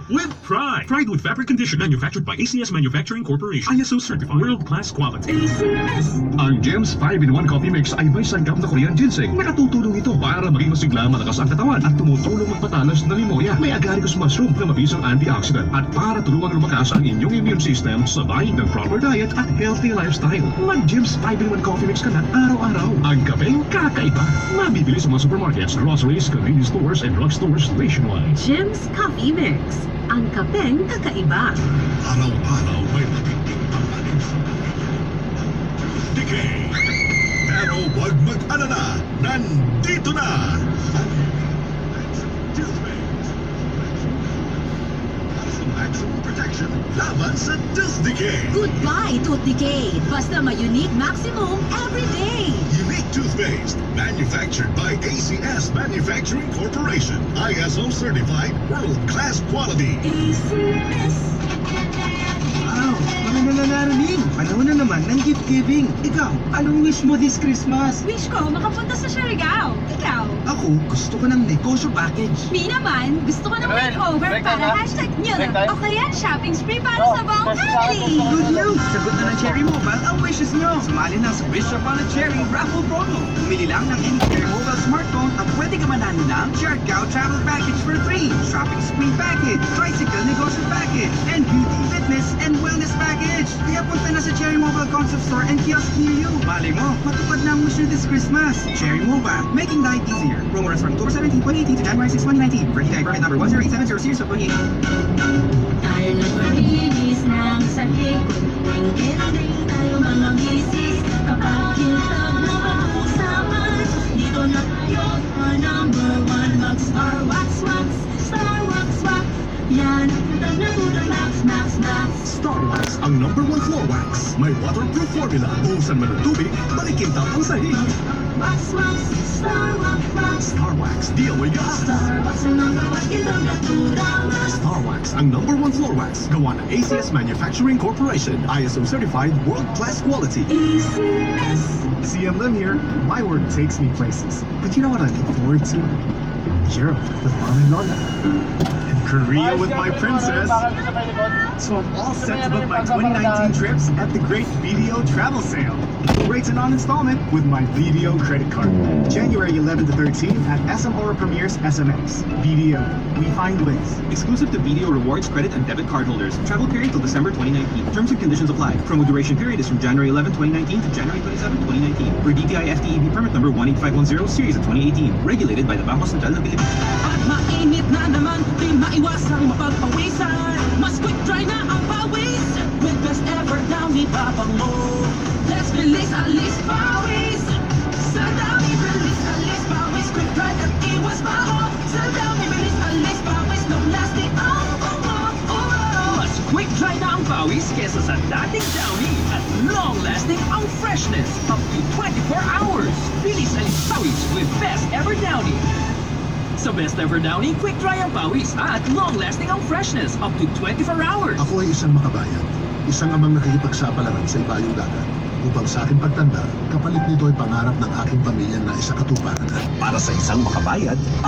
with pride. Pride with fabric condition manufactured by ACS Manufacturing Corporation. ISO certified. World-class quality. ACS. Ang Gems 5-in-1 Coffee Mix ay may sangkap na Korean ginseng. Nakatutulong ito para maging masigla, malakas ang katawan at tumutulong magpatalas ng memoria. May agaricus mushroom na mabisang antioxidant at para tulungan lumakas ang inyong immune system sabay ng proper diet at healthy lifestyle. Mag-Gems 5-in-1 Coffee Mix ka na araw-araw. Ang kapeng kakaiba. Mabibili sa mga supermarkets, groceries, convenience stores, and drugstores nationwide. Gems Coffee Mix. Ang kapeng kakaiba. Araw-araw may matinding panganin. Decay. Pero huwag mag-alala. Nandito na! Maximum protection laban sa tooth decay. Goodbye, Tooth Decay. Basta may unique maximum every day. Unique toothpaste manufactured by ACS Manufacturing Corporation. ISO certified, world-class quality. ACS. Wow! Maganda na narinig! Panahon na naman ng gift giving. Ikaw, anong wish mo this Christmas? Wish ko makapunta sa Siargao. Ikaw? Ako, gusto ko ng negosyo package. Me naman, gusto ko ng makeover para #new o kaya shopping spree para sa buong family. Good news! Sagot na ng Cherry Mobile ang wishes nyo. Sumali na sa Wish Upon a Cherry Raffle Promo. Bumili lang ng any Cherry Mobile smartphone at pwede ka manalo ng Siargao Travel Package for free, Shopping Spree Package, Tricycle Negosyo Package, and Beauty, Fitness, and Wellness Package. Kaya punta na sa Cherry Mobile Concept Store and kiosk near you. Malay mo, matupad na ang wish nyo this Christmas. Cherry Mobile, making life easier. Promo runs from October 17, 2018 to January 6, 2019. For DTI permit number 10870 series of 2018. Tayo nagmalinis ng sakit. Tingin-tingin tayo mga misis. Kapag kintab na pag-uusapan, dito na tayo ang number one. Mag-Star Wax Wax, Star Wax Wax. Yan, tudag na tudag, Max Max Max. Star Wax ang number 1 floor wax. May waterproof formula. Buhusan man ng tubig, balikin tap ang sahig. Wax Wax, Star Wax Wax. Star Wax, di away gas. Star Wax ang number one, kintab na tudag. Star Wax ang number 1 floor wax. Gawa ng ACS Manufacturing Corporation. ISO certified, world-class quality. ACS. CM Lim here. My work takes me places. But you know what I look forward to? Europe with Mom and Lola. And Korea with my princess. So I'm all set to book my 2019 trips at the Great BDO Travel Sale. Rates and on installment with my BDO credit card. January 11 to 13 at SM Aura Premier's SMX. BDO, we find ways. Exclusive to BDO Rewards credit and debit card holders. Travel period till December 2019. Terms and conditions apply. Promo duration period is from January 11, 2019 to January 27, 2019. For DTI FTEB permit number 18510 series of 2018. Regulated by the Bangko Sentral ng Pilipinas. At mainit na naman, di maiwasang mapagpawisan. Mas quick dry na ang pawis. With best ever Downy babang mo. Let's release alis pawis. Sa Downy release alis pawis. Quick dry at iwas baho. Sa Downy release alis pawis. Long lasting ang bango. Mas quick dry na ang pawis kesa sa dating Downy. At long lasting ang freshness. Up to 24 hours. Release alis pawis with best ever Downy. Sa Best Ever Downy, quick dry ang pawis at long-lasting ang freshness up to 24 hours. Ako ay isang makabayan, isang amang nakikipagsapalaran sa ibayong dagat. Upang sa aking pagtanda, kapalit nito ay pangarap ng aking pamilya na isa katuparan. Para sa isang makabayad,